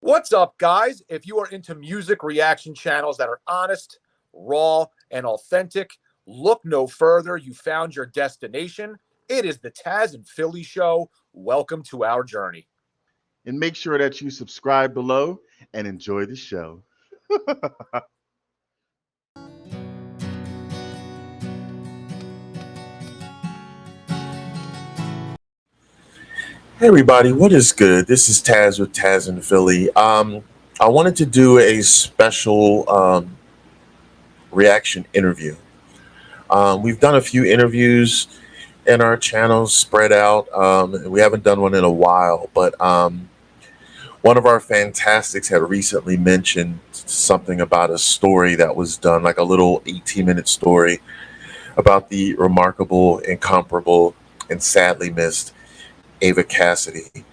What's up, guys? If you are into music reaction channels that are honest, raw, and authentic, look no further. You found your destination. It is the Tazzz and Philly Show. Welcome to our journey. And make sure that you subscribe below and enjoy the show. Hey everybody, what is good? This is Tazzz with Tazzz in Philly. I wanted to do a special reaction interview. We've done a few interviews in our channels spread out. We haven't done one in a while, but one of our fantastics had recently mentioned something about a story that was done, like a little 18-minute story about the remarkable, incomparable, and sadly missed Eva Cassidy.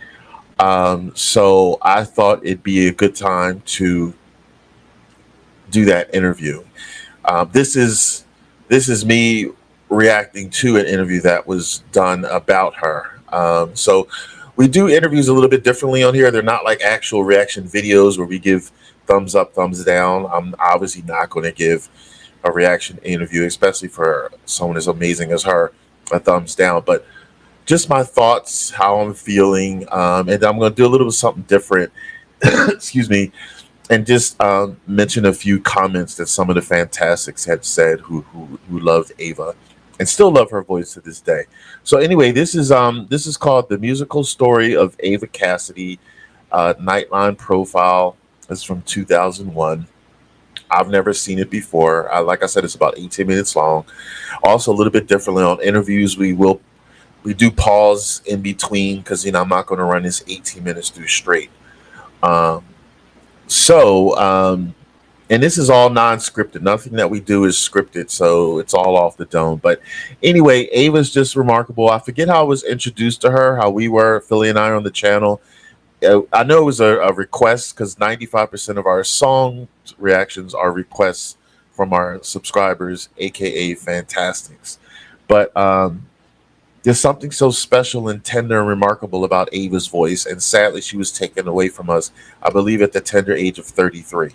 So I thought it'd be a good time to do that interview. This is me reacting to an interview that was done about her. So we do interviews a little bit differently on here. They're not like actual reaction videos where we give thumbs up, thumbs down. I'm obviously not going to give a reaction interview, especially for someone as amazing as her, a thumbs down. But just my thoughts, how I'm feeling, and I'm going to do a little bit of something different, excuse me, and just mention a few comments that some of the fantastics had said who loved Eva and still love her voice to this day. So anyway, this is called The Musical Story of Eva Cassidy, Nightline profile. It's from 2001. I've never seen it before. Like I said, it's about 18 minutes long. Also a little bit differently on interviews. We do pause in between because, I'm not going to run this 18 minutes through straight. And this is all non-scripted. Nothing that we do is scripted, so it's all off the dome. But anyway, Ava's just remarkable. I forget how I was introduced to her, how we were, Philly and I, on the channel. I know it was a request because 95% of our song reactions are requests from our subscribers, aka Fantastics. But there's something so special and tender and remarkable about Ava's voice, and sadly, she was taken away from us, I believe, at the tender age of 33,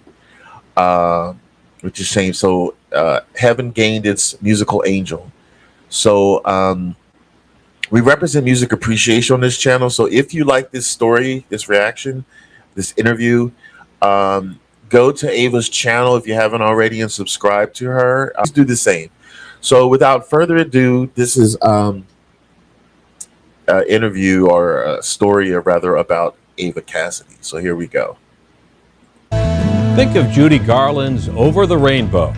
which is a shame. So heaven gained its musical angel. So we represent music appreciation on this channel. So if you like this story, this reaction, this interview, go to Ava's channel if you haven't already and subscribe to her. Please do the same. So without further ado, this is interview or a story, or rather, about Eva Cassidy. So here we go. Think of Judy Garland's Over the Rainbow.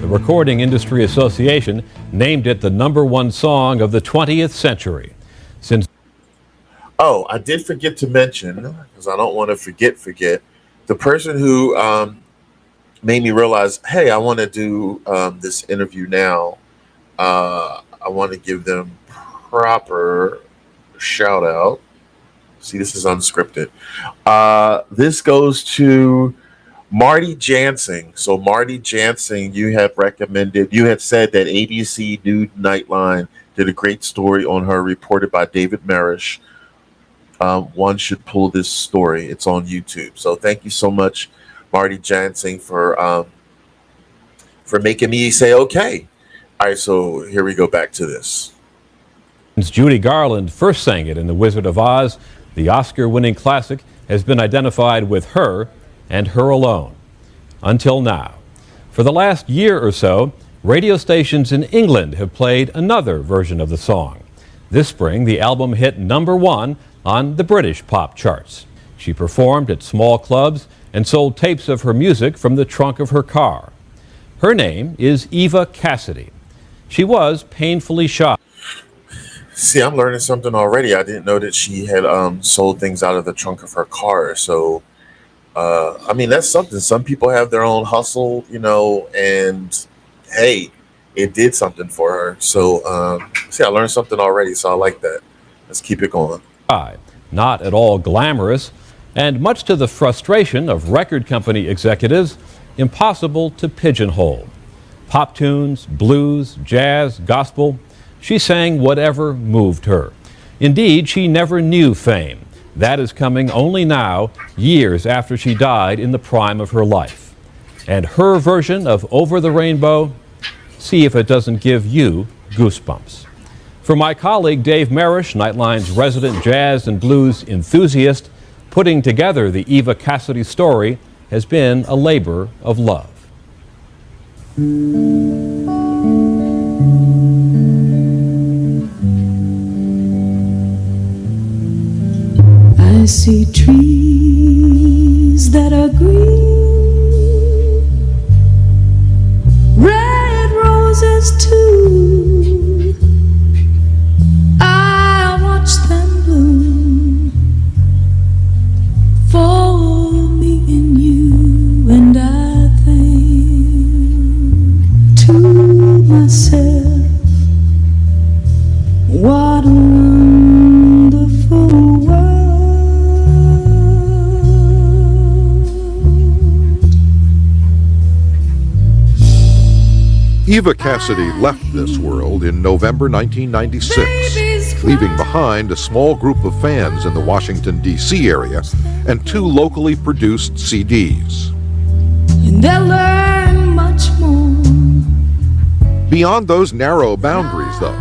The Recording Industry Association named it the #1 song of the 20th century. Oh, I did forget to mention, because I don't want to forget, the person who made me realize, hey, I want to do this interview now. I want to give them proper shout out. See, this is unscripted. This goes to Marty Jansing. So Marty Jansing, you had said that ABC News Nightline did a great story on her, reported by David Marish. One should pull this story. It's on YouTube. So thank you so much, Marty Jansing, for making me say okay. All right, so here we go, back to this. Since Judy Garland first sang it in The Wizard of Oz, the Oscar-winning classic has been identified with her and her alone, until now. For the last year or so, radio stations in England have played another version of the song. This spring, the album hit #1 on the British pop charts. She performed at small clubs and sold tapes of her music from the trunk of her car. Her name is Eva Cassidy. She was painfully shy. See, I'm learning something already. I didn't know that she had sold things out of the trunk of her car. So, I mean, that's something. Some people have their own hustle, and hey, it did something for her. So, see, I learned something already. So I like that. Let's keep it going. Not at all glamorous, and much to the frustration of record company executives, impossible to pigeonhole. Pop tunes, blues, jazz, gospel. She sang whatever moved her. Indeed, she never knew fame. That is coming only now, years after she died in the prime of her life. And her version of Over the Rainbow, see if it doesn't give you goosebumps. For my colleague Dave Marish, Nightline's resident jazz and blues enthusiast, putting together the Eva Cassidy story has been a labor of love. I see trees that are green, red roses too. I watch them bloom for me and you, and I think to myself, what a wonderful world. Eva Cassidy left this world in November 1996, leaving behind a small group of fans in the Washington, D.C. area and 2 locally produced CDs. And they'll learn much more. Beyond those narrow boundaries, though,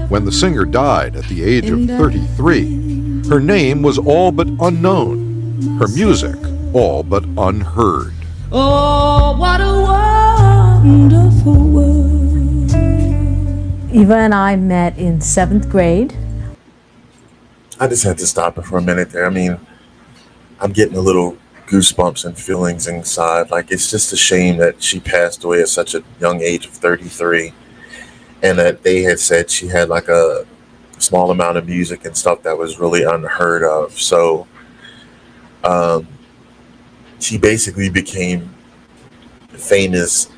when the singer died at the age of 33, her name was all but unknown, her music all but unheard. Oh, what a wonderful world. Eva and I met in 7th grade. I just had to stop it for a minute there. I mean, I'm getting a little goosebumps and feelings inside. Like, it's just a shame that she passed away at such a young age of 33, and that they had said she had like a small amount of music and stuff that was really unheard of. So she basically became famous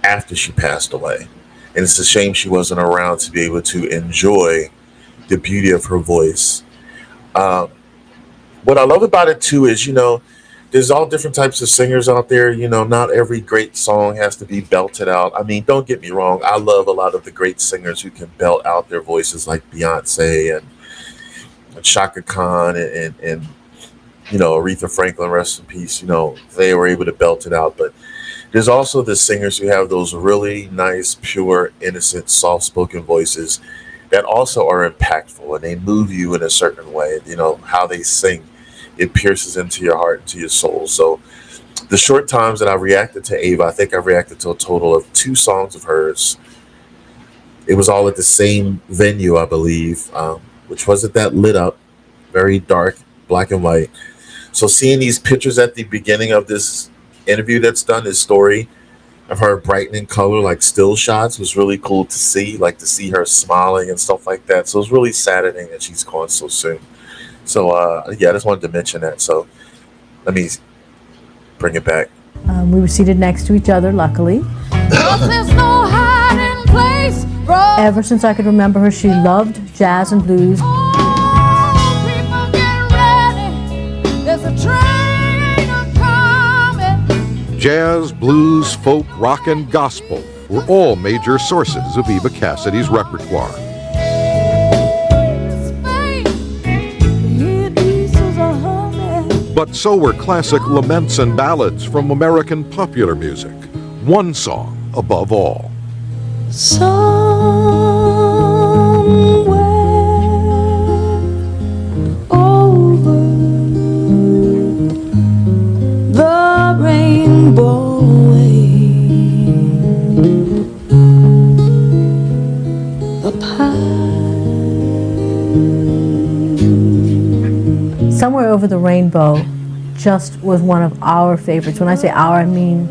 after she passed away. And it's a shame she wasn't around to be able to enjoy the beauty of her voice. What I love about it too is, there's all different types of singers out there. Not every great song has to be belted out. I mean, don't get me wrong. I love a lot of the great singers who can belt out their voices, like Beyonce and Shaka Khan and Aretha Franklin, rest in peace. They were able to belt it out. But there's also the singers who have those really nice, pure, innocent, soft-spoken voices that also are impactful, and they move you in a certain way. How they sing, it pierces into your heart, into your soul. So the short times that I reacted to Eva, I think I reacted to a total of 2 songs of hers. It was all at the same venue, I believe, which wasn't that lit up, very dark, black and white. So seeing these pictures at the beginning of this interview that's done, this story of her brightening color, like still shots, was really cool to see, like to see her smiling and stuff like that. So it was really saddening that she's gone so soon. So I just wanted to mention that. So let me bring it back. We were seated next to each other, luckily. There's no hiding place from Ever since I could remember her, she loved jazz and blues. people get ready. There's a train a-coming. Jazz, blues, folk, rock, and gospel were all major sources of Eva Cassidy's repertoire. But so were classic laments and ballads from American popular music, one song above all. Somewhere over the rainbow way, the pine. Somewhere Over the Rainbow just was one of our favorites. When I say our, I mean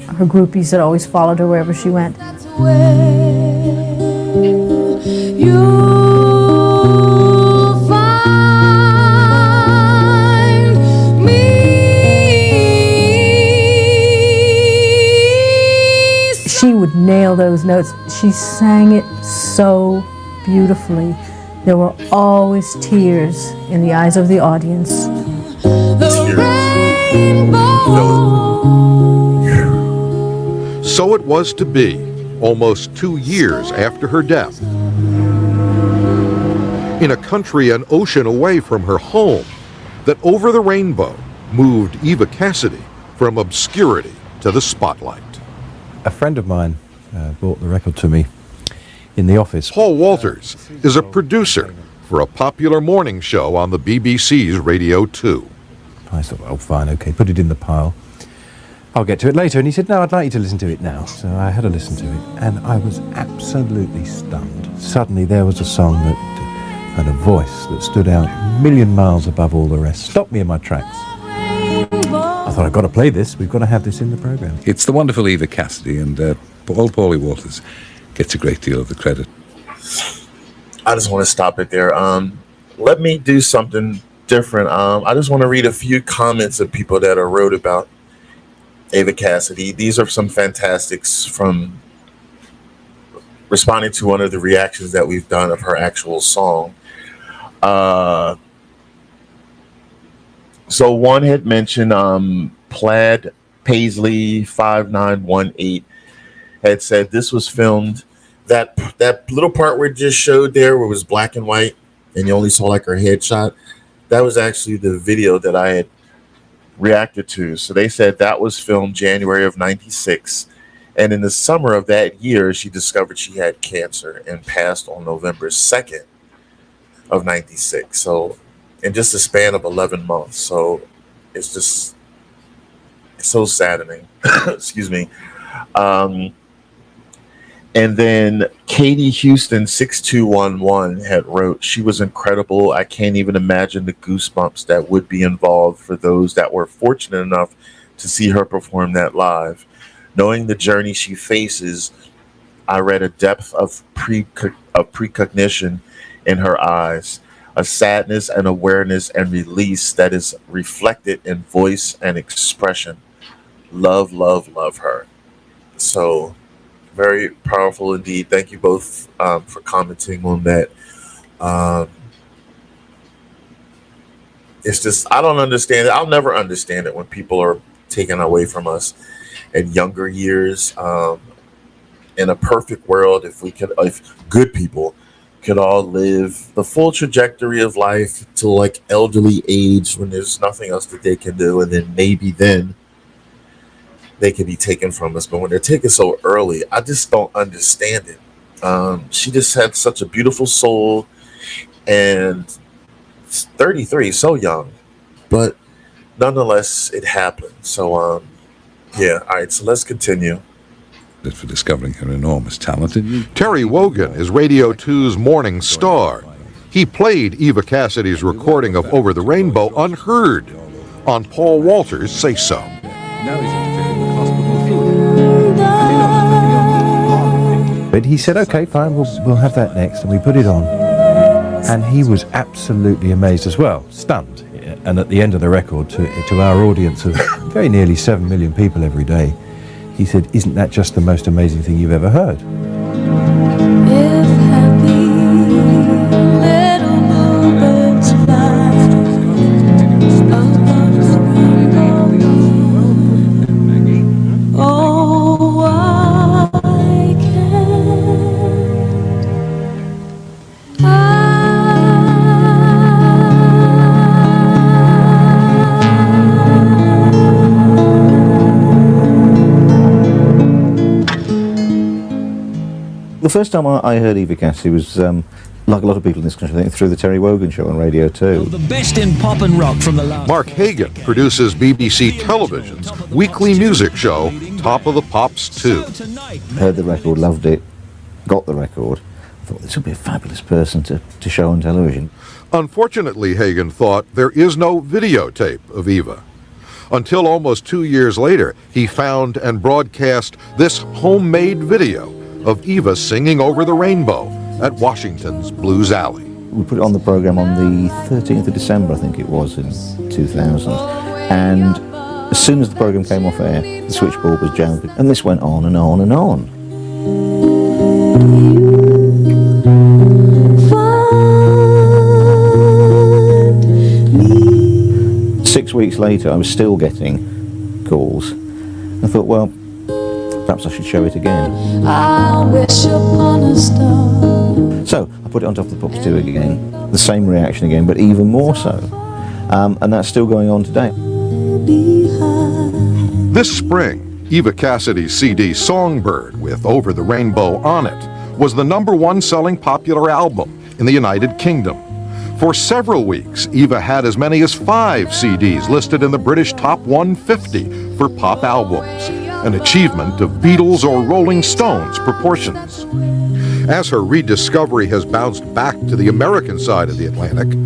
her groupies that always followed her wherever she went. That's where you'll find me. She would nail those notes. She sang it so beautifully. There were always tears in the eyes of the audience. The rainbow. So it was to be, almost 2 years after her death. In a country an ocean away from her home, that Over the Rainbow moved Eva Cassidy from obscurity to the spotlight. A friend of mine brought the record to me in the office. Paul Walters is a producer for a popular morning show on the BBC's Radio 2. I thought, oh, fine, okay, put it in the pile. I'll get to it later. And he said, no, I'd like you to listen to it now. So I had a listen to it, and I was absolutely stunned. Suddenly there was a song that had a voice that stood out a million miles above all the rest. Stopped me in my tracks. I thought, I've got to play this. We've got to have this in the programme. It's the wonderful Eva Cassidy, and Paulie Walters gets a great deal of the credit. I just want to stop it there. Let me do something different. I just want to read a few comments of people that are wrote about Eva Cassidy. These are some fantastics from responding to one of the reactions that we've done of her actual song. So one had mentioned Plaid Paisley 5918 had said this was filmed, that little part where it just showed there where it was black and white and you only saw like her headshot, that was actually the video that I had reacted to. So they said that was filmed January of 96, and in the summer of that year she discovered she had cancer and passed on November 2nd of 96. So in just a span of 11 months. So it's just so saddening. Excuse me. And then Katie Houston 6211 had wrote, she was incredible. I can't even imagine the goosebumps that would be involved for those that were fortunate enough to see her perform that live. Knowing the journey she faces, I read a depth of precognition in her eyes, a sadness and awareness and release that is reflected in voice and expression. Love, love, love her. So very powerful indeed. Thank you both for commenting on that. It's just, I don't understand it. I'll never understand it when people are taken away from us in younger years. In a perfect world, if good people could all live the full trajectory of life to like elderly age when there's nothing else that they can do, and then maybe then they can be taken from us. But when they're taken so early, I just don't understand it. She just had such a beautiful soul, and 33, so young, but nonetheless, it happened. So, yeah, all right, so let's continue. For discovering her enormous talent. Terry Wogan is Radio 2's morning star. He played Eva Cassidy's recording of Over the Rainbow unheard on Paul Walters' Say So. Now he's interfering with hospital. But he said, okay, fine, we'll have that next, and we put it on. And he was absolutely amazed as well, stunned. And at the end of the record, to our audience of very nearly 7 million people every day, he said, isn't that just the most amazing thing you've ever heard? If happy little bluebirds fly above the rainbow, oh, I The first time I heard Eva Cassidy was, like a lot of people in this country, I think, through the Terry Wogan show on Radio 2. The best in pop and rock from the last... Mark Hagan produces BBC Television's weekly music show, Top of the Pops 2. Heard the record, loved it, got the record. I thought, this would be a fabulous person to show on television. Unfortunately, Hagan thought, there is no videotape of Eva. Until almost 2 years later, he found and broadcast this homemade video of Eva singing Over the Rainbow at Washington's Blues Alley. We put it on the programme on the 13th of December, I think it was, in 2000. And as soon as the programme came off air, the switchboard was jammed. And this went on and on and on. 6 weeks later, I was still getting calls. I thought, well, perhaps I should show it again. I wish upon a star. So I put it on Top of the Pops 2 again, the same reaction again, but even more so. and that's still going on today. This spring, Eva Cassidy's CD Songbird with Over the Rainbow on it was the #1 selling popular album in the United Kingdom. For several weeks, Eva had as many as 5 CDs listed in the British Top 150 for pop albums, an achievement of Beatles or Rolling Stones proportions. As her rediscovery has bounced back to the American side of the Atlantic,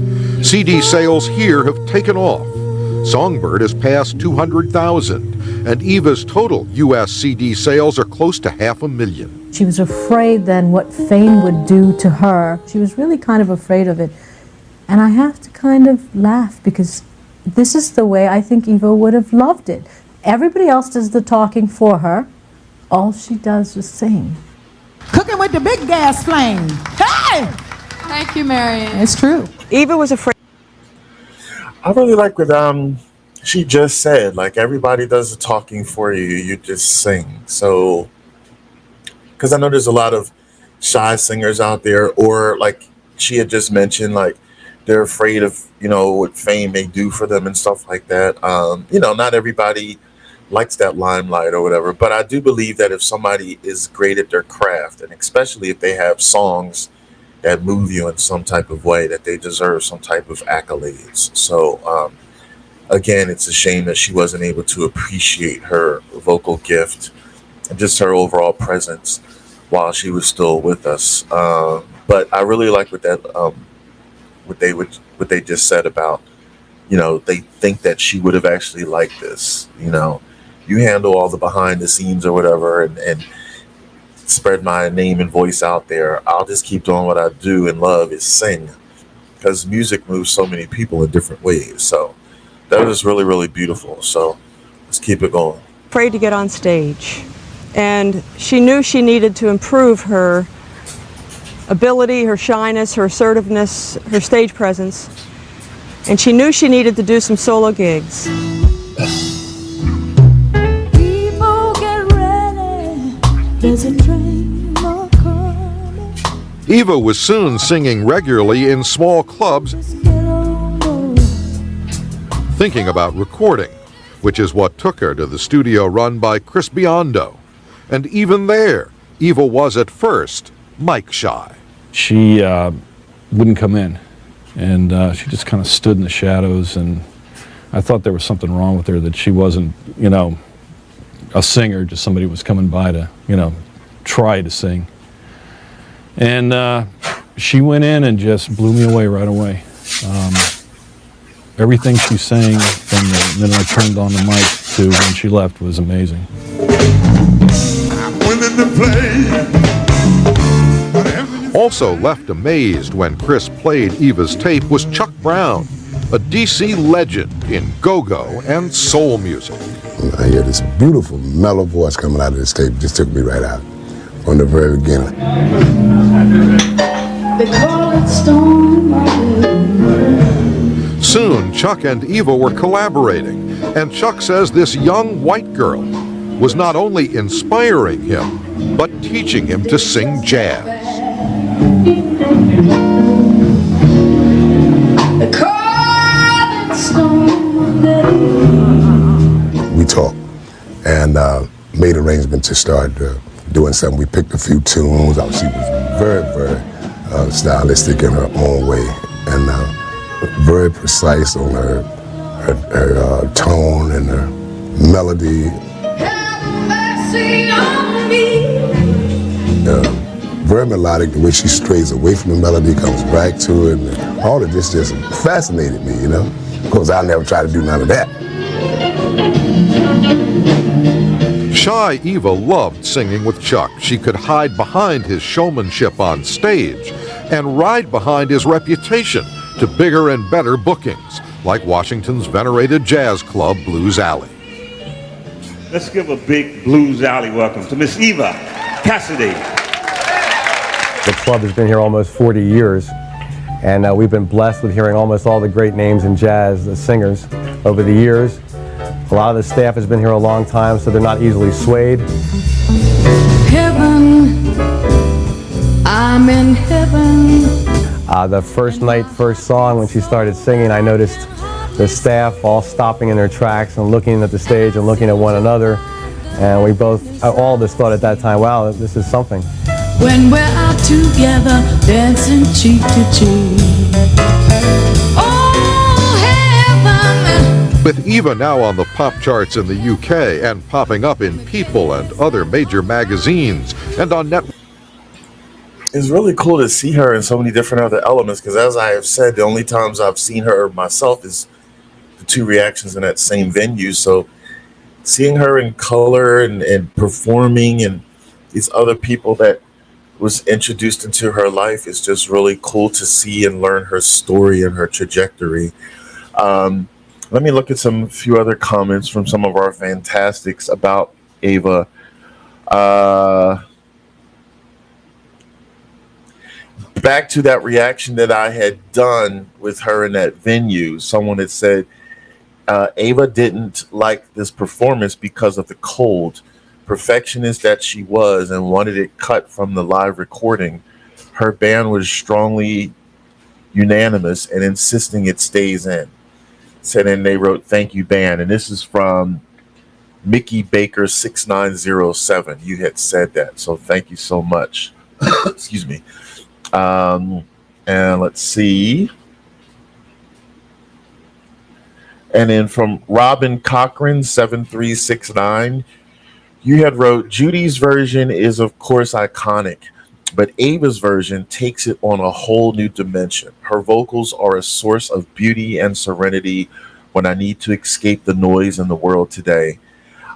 CD sales here have taken off. Songbird has passed 200,000, and Eva's total U.S. CD sales are close to 500,000. She was afraid then what fame would do to her. She was really kind of afraid of it. And I have to kind of laugh because this is the way I think Eva would have loved it. Everybody else does the talking for her. All she does is sing. Cooking with the big gas flame. Hey! Thank you, Marion. It's true. Eva was afraid. I really like what she just said. Like, everybody does the talking for you. You just sing. So, because I know there's a lot of shy singers out there, or like she had just mentioned, like, they're afraid of, what fame may do for them and stuff like that. Not everybody likes that limelight or whatever, but I do believe that if somebody is great at their craft, and especially if they have songs that move you in some type of way, that they deserve some type of accolades. So, again, it's a shame that she wasn't able to appreciate her vocal gift and just her overall presence while she was still with us. But I really like what they just said about, they think that she would have actually liked this. You handle all the behind the scenes or whatever, and spread my name and voice out there. I'll just keep doing what I do and love, is sing, because music moves so many people in different ways. So that was really, really beautiful. So let's keep it going. Afraid to get on stage, and she knew she needed to improve her ability, her shyness, her assertiveness, her stage presence, and she knew she needed to do some solo gigs. People get ready, there's a train coming. Eva was soon singing regularly in small clubs, thinking about recording, which is what took her to the studio run by Chris Biondo. And even there, Eva was at first mic shy. She wouldn't come in, and she just kind of stood in the shadows, and I thought there was something wrong with her, that she wasn't, a singer, just somebody was coming by to, try to sing. And she went in and just blew me away right away. Everything she sang from the minute I turned on the mic to when she left was amazing. I went into play. Also left amazed when Chris played Eva's tape was Chuck Brown, a DC legend in go-go and soul music. I hear this beautiful, mellow voice coming out of this tape. It just took me right out from the very beginning. They call it storm. Soon, Chuck and Eva were collaborating, and Chuck says this young white girl was not only inspiring him, but teaching him to sing jazz. We talked and made arrangements to start doing something. We picked a few tunes. She was very, very stylistic in her own way, and very precise on her tone and her melody. Have mercy on me. Very melodic, the way she strays away from the melody, comes back to it, and all of this just fascinated me, Of course, I never tried to do none of that. Shy Eva loved singing with Chuck. She could hide behind his showmanship on stage and ride behind his reputation to bigger and better bookings, like Washington's venerated jazz club, Blues Alley. Let's give a big Blues Alley welcome to Miss Eva Cassidy. The club has been here almost 40 years, and we've been blessed with hearing almost all the great names in jazz, the singers, over the years. A lot of the staff has been here a long time, so they're not easily swayed. Heaven, I'm in heaven. The first night, first song, when she started singing, I noticed the staff all stopping in their tracks and looking at the stage and looking at one another. And we both, all of us thought at that time, wow, this is something. When we're out together, dancing cheek to cheek. Oh, heaven. With Eva now on the pop charts in the UK and popping up in People and other major magazines and on network. It's really cool to see her in so many different other elements, because as I have said, the only times I've seen her myself is the 2 reactions in that same venue. So seeing her in color and performing and these other people that was introduced into her life is just really cool to see and learn her story and her trajectory. Let me look at a few other comments from some of our fantastics about Eva. Back to that reaction that I had done with her in that venue, someone had said Eva didn't like this performance because of the cold. Perfectionist that she was and wanted it cut from the live recording, her band was strongly unanimous and insisting it stays in. Said, and they wrote, "Thank you, band." And this is from Mickey Baker 6907. You had said that, so thank you so much. Excuse me. And let's see. And then from Robin Cochran 7369, you had wrote, "Judy's version is of course iconic, but Ava's version takes it on a whole new dimension. Her vocals are a source of beauty and serenity when I need to escape the noise in the world today.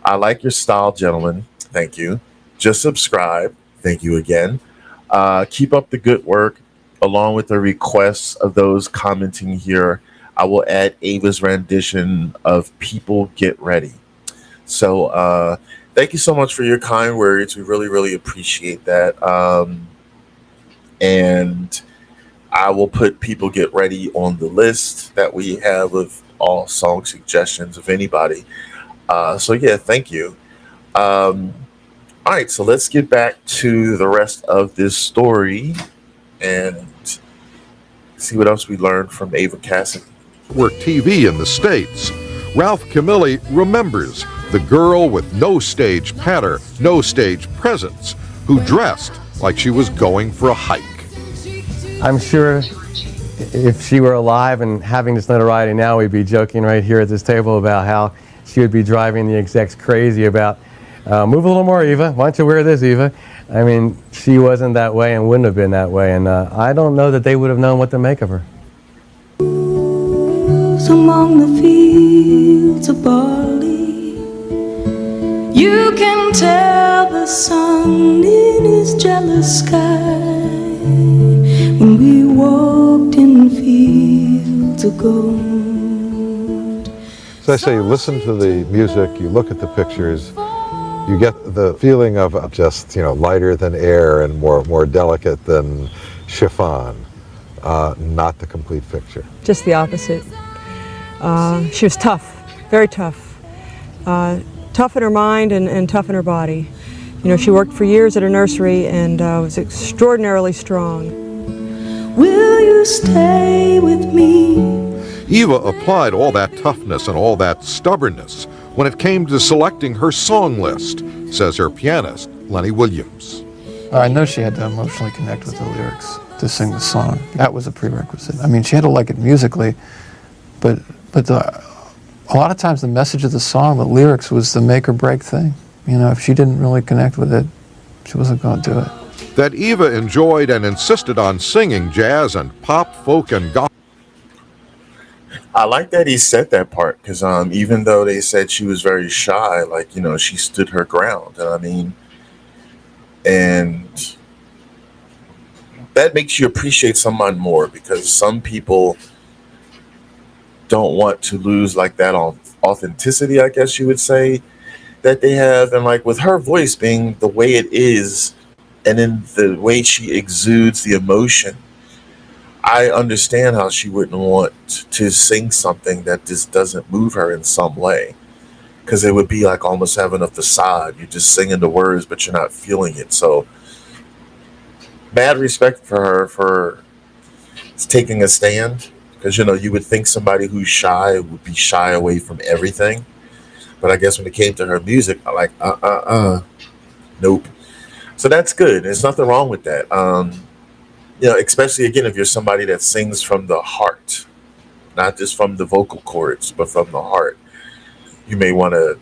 I like your style, gentlemen. Thank you. Just subscribe. Thank you again. Keep up the good work. Along with the requests of those commenting here, I will add Ava's rendition of People Get Ready." So thank you so much for your kind words. We really, really appreciate that. And I will put People Get Ready on the list that we have of all song suggestions of anybody. So yeah, thank you. All right, so let's get back to the rest of this story and see what else we learned from Eva Cassidy. Network TV in the States. Ralph Camilli remembers the girl with no stage patter, no stage presence, who dressed like she was going for a hike. I'm sure if she were alive and having this notoriety now, we'd be joking right here at this table about how she would be driving the execs crazy about, move a little more, Eva. Why don't you wear this, Eva? I mean, she wasn't that way and wouldn't have been that way, and I don't know that they would have known what to make of her. Among the fields of barley, you can tell the sun in his jealous sky. When we walked in fields of gold. So I say, you listen to the music, you look at the pictures, you get the feeling of just, lighter than air and more delicate than chiffon, not the complete picture. Just the opposite. She was tough, very tough. Tough in her mind and tough in her body. She worked for years at a nursery and was extraordinarily strong. Will you stay with me? Eva applied all that toughness and all that stubbornness when it came to selecting her song list, says her pianist, Lenny Williams. I know she had to emotionally connect with the lyrics to sing the song. That was a prerequisite. I mean, she had to like it musically, but a lot of times the message of the song, the lyrics, was the make or break thing. If she didn't really connect with it, she wasn't going to do it. That Eva enjoyed and insisted on singing jazz and pop, folk, and gospel. I like that he said that part, because even though they said she was very shy, she stood her ground. And that makes you appreciate someone more, because some people don't want to lose that authenticity, I guess you would say, that they have. And with her voice being the way it is, and in the way she exudes the emotion, I understand how she wouldn't want to sing something that just doesn't move her in some way, because it would be almost having a facade. You're just singing the words, but you're not feeling it. So mad respect for her for taking a stand, Because, you know, you would think somebody who's shy would be shy away from everything. But I guess when it came to her music, I'm like, nope. So that's good. There's nothing wrong with that. You know, especially, again, if you're somebody that sings from the heart, not just from the vocal cords, but from the heart, you may want to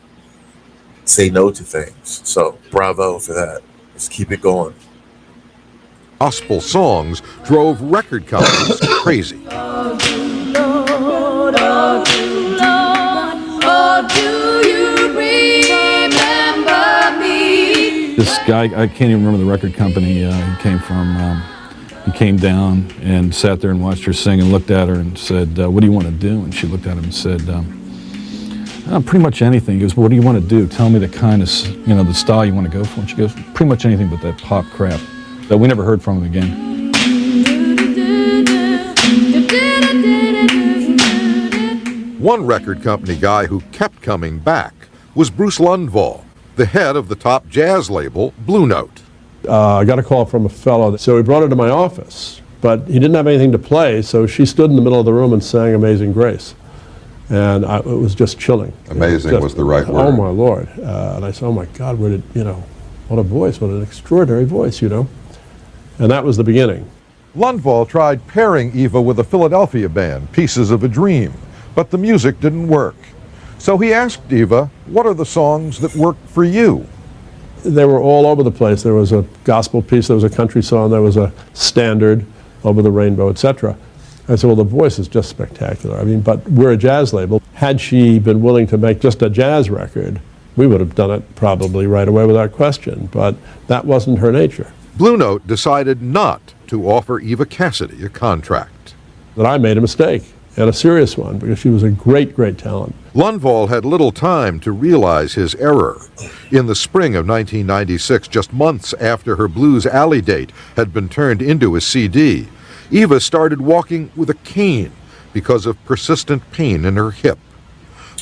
say no to things. So bravo for that. Let's keep it going. Gospel songs drove record companies crazy. This guy, I can't even remember the record company he came from. He came down and sat there and watched her sing and looked at her and said, what do you want to do? And she looked at him and said, pretty much anything. He goes, well, what do you want to do? Tell me the kind of, you know, the style you want to go for. And she goes, pretty much anything but that pop crap. But we never heard from him again. One record company guy who kept coming back was Bruce Lundvall, the head of the top jazz label, Blue Note. I got a call from a fellow, so he brought her to my office, but he didn't have anything to play, so she stood in the middle of the room and sang Amazing Grace. And it was just chilling. Amazing was the right word. Oh my Lord. And I said, oh my God, where did, you know, what a voice, what an extraordinary voice, you know. And that was the beginning. Lundvall tried pairing Eva with a Philadelphia band, Pieces of a Dream, but the music didn't work. So he asked Eva, what are the songs that work for you? They were all over the place. There was a gospel piece, there was a country song, there was a standard, Over the Rainbow, etc. I said, well, the voice is just spectacular. I mean, but we're a jazz label. Had she been willing to make just a jazz record, we would have done it probably right away without question, but that wasn't her nature. Blue Note decided not to offer Eva Cassidy a contract. That I made a mistake, and a serious one, because she was a great, great talent. Lundvall had little time to realize his error. In the spring of 1996, just months after her Blues Alley date had been turned into a CD, Eva started walking with a cane because of persistent pain in her hip.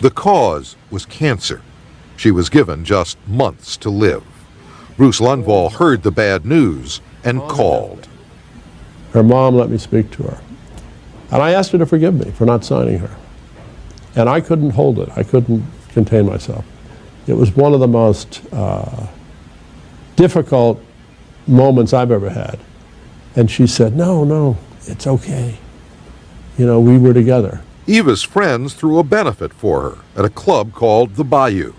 The cause was cancer. She was given just months to live. Bruce Lundvall heard the bad news and called. Her mom let me speak to her. And I asked her to forgive me for not signing her. And I couldn't hold it. I couldn't contain myself. It was one of the most difficult moments I've ever had. And she said, no, it's okay. You know, we were together. Eva's friends threw a benefit for her at a club called the Bayou.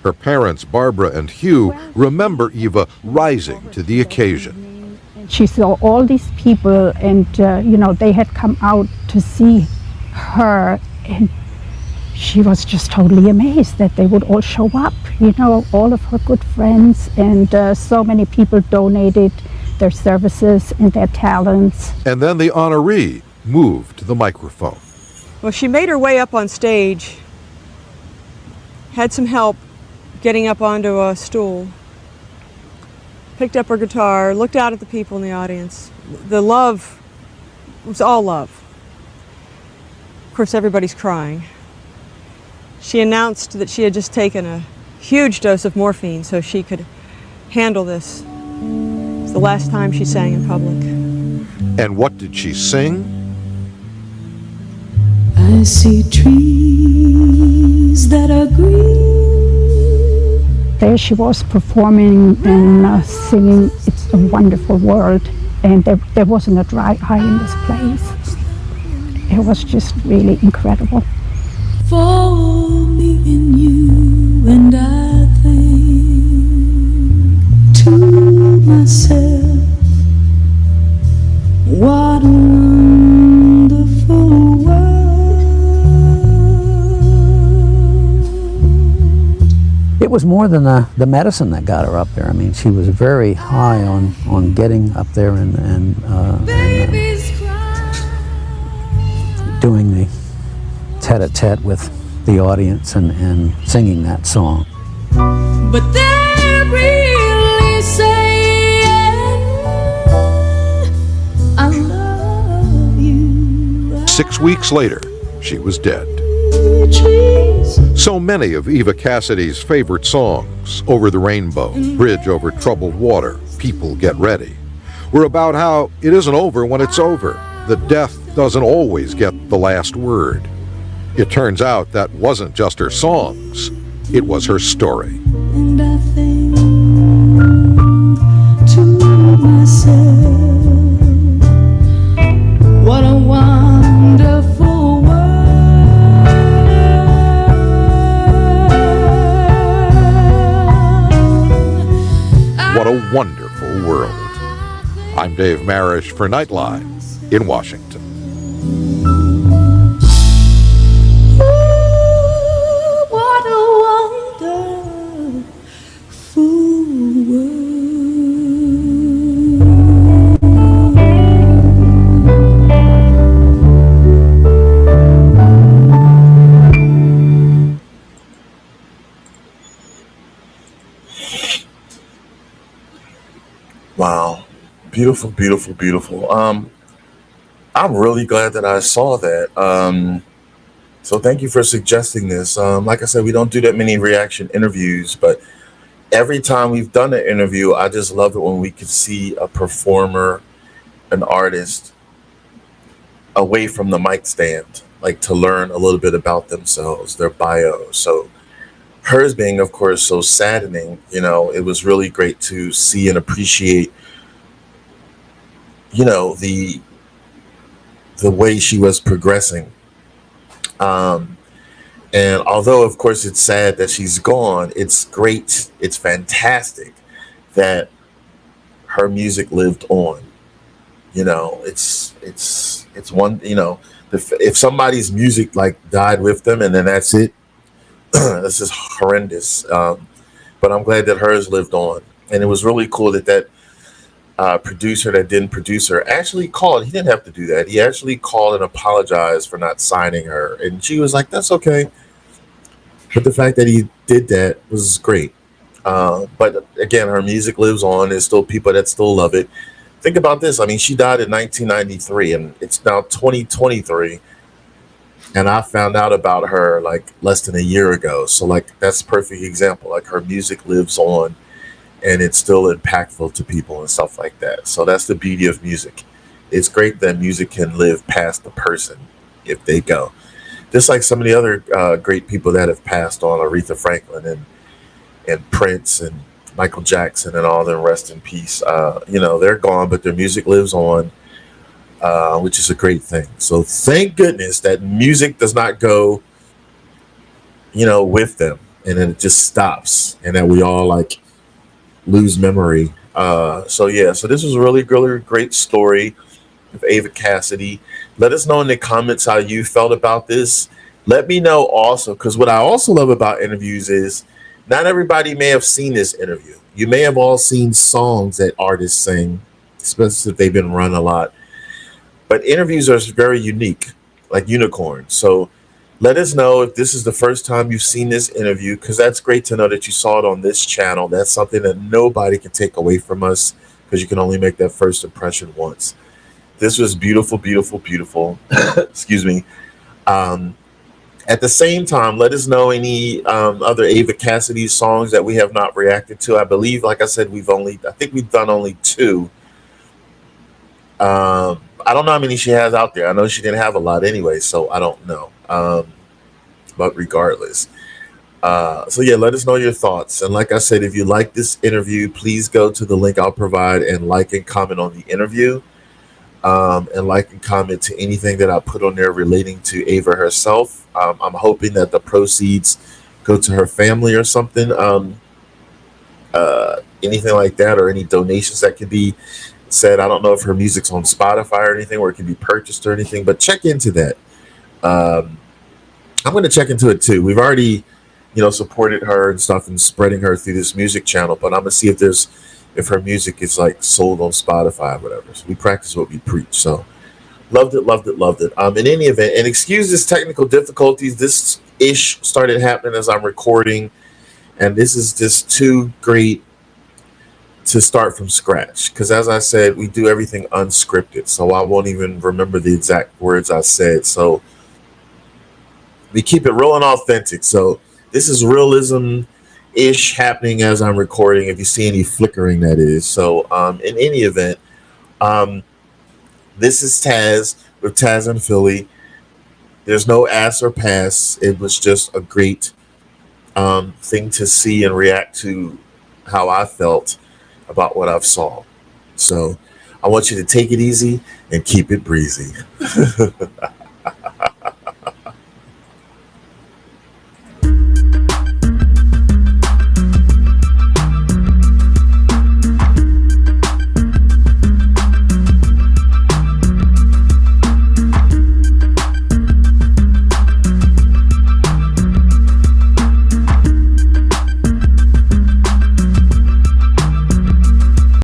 Her parents, Barbara and Hugh, remember Eva rising to the occasion. She saw all these people and, you know, they had come out to see her, and she was just totally amazed that they would all show up, you know, all of her good friends, and so many people donated their services and their talents. And then the honoree moved to the microphone. Well, she made her way up on stage, had some help getting up onto a stool, picked up her guitar, looked out at the people in the audience. The love was all love. Of course, everybody's crying. She announced that she had just taken a huge dose of morphine so she could handle this. It's the last time she sang in public. And what did she sing? I see trees that are green. There she was performing and singing It's a Wonderful World, and there wasn't a dry eye in this place. It was just really incredible. For me and you, and I think to myself, what a wonderful world. It was more than the medicine that got her up there. I mean, she was very high on getting up there and doing the tete-a-tete with the audience and singing that song. But they're really saying, I love you. 6 weeks later, she was dead. So many of Eva Cassidy's favorite songs, Over the Rainbow, Bridge Over Troubled Water, People Get Ready, were about how it isn't over when it's over, that death doesn't always get the last word. It turns out that wasn't just her songs, it was her story. And I think to myself, what a wonderful world. What a wonderful world. I'm Dave Marish for Nightline in Washington. What a wonderful world. Wow. Beautiful, beautiful, beautiful. I'm really glad that I saw that. So thank you for suggesting this. Like I said, we don't do that many reaction interviews, but every time we've done an interview, I just love it when we can see a performer, an artist, away from the mic stand, like to learn a little bit about themselves, their bio. So hers being, of course, so saddening, you know, it was really great to see and appreciate, you know, the way she was progressing. And although, of course, it's sad that she's gone, it's great, it's fantastic that her music lived on. You know, it's one, you know, if somebody's music like died with them and then that's it, this is horrendous. But I'm glad that hers lived on. And it was really cool that producer that didn't produce her actually called. He didn't have to do that. He actually called and apologized for not signing her. And she was like, that's okay. But the fact that he did that was great. But again, her music lives on. There's still people that still love it. Think about this. I mean, she died in 1993 and it's now 2023. And I found out about her like less than a year ago. So like, that's a perfect example. Like her music lives on and it's still impactful to people and stuff like that. So that's the beauty of music. It's great that music can live past the person if they go. Just like some of the other great people that have passed on, Aretha Franklin and Prince and Michael Jackson and all them, rest in peace. You know, they're gone, but their music lives on, which is a great thing. So thank goodness that music does not go, you know, with them and then it just stops and that we all like lose memory. So yeah, so this was a really, really great story of Eva Cassidy. Let us know in the comments how you felt about this. Let me know also, because what I also love about interviews is not everybody may have seen this interview. You may have all seen songs that artists sing, especially if they've been run a lot. But interviews are very unique, like unicorns. So let us know if this is the first time you've seen this interview, because that's great to know that you saw it on this channel. That's something that nobody can take away from us, because you can only make that first impression once. This was beautiful, beautiful, beautiful. Excuse me. At the same time, let us know any other Eva Cassidy songs that we have not reacted to. I believe, like I said, I think we've done only 2. I don't know how many she has out there. I know she didn't have a lot anyway, so I don't know. But regardless. So yeah, let us know your thoughts. And like I said, if you like this interview, please go to the link I'll provide and like and comment on the interview. And like and comment to anything that I put on there relating to Eva herself. I'm hoping that the proceeds go to her family or something. Anything like that, or any donations that could be said. I don't know if her music's on Spotify or anything, or it can be purchased or anything, but check into that. I'm going to check into it too. We've already, you know, supported her and stuff and spreading her through this music channel, but I'm going to see if her music is like sold on Spotify or whatever. So we practice what we preach. So loved it, loved it, loved it. In any event, and excuse this technical difficulties, this ish started happening as I'm recording, and this is just too great to start from scratch, because as I said, we do everything unscripted, so I won't even remember the exact words I said. So we keep it real and authentic. So this is realism-ish happening as I'm recording. If you see any flickering, that is. So in any event, this is Tazzz with Tazzz in Philly. There's no ass or pass. It was just a great thing to see and react to how I felt about what I've saw. So I want you to take it easy and keep it breezy.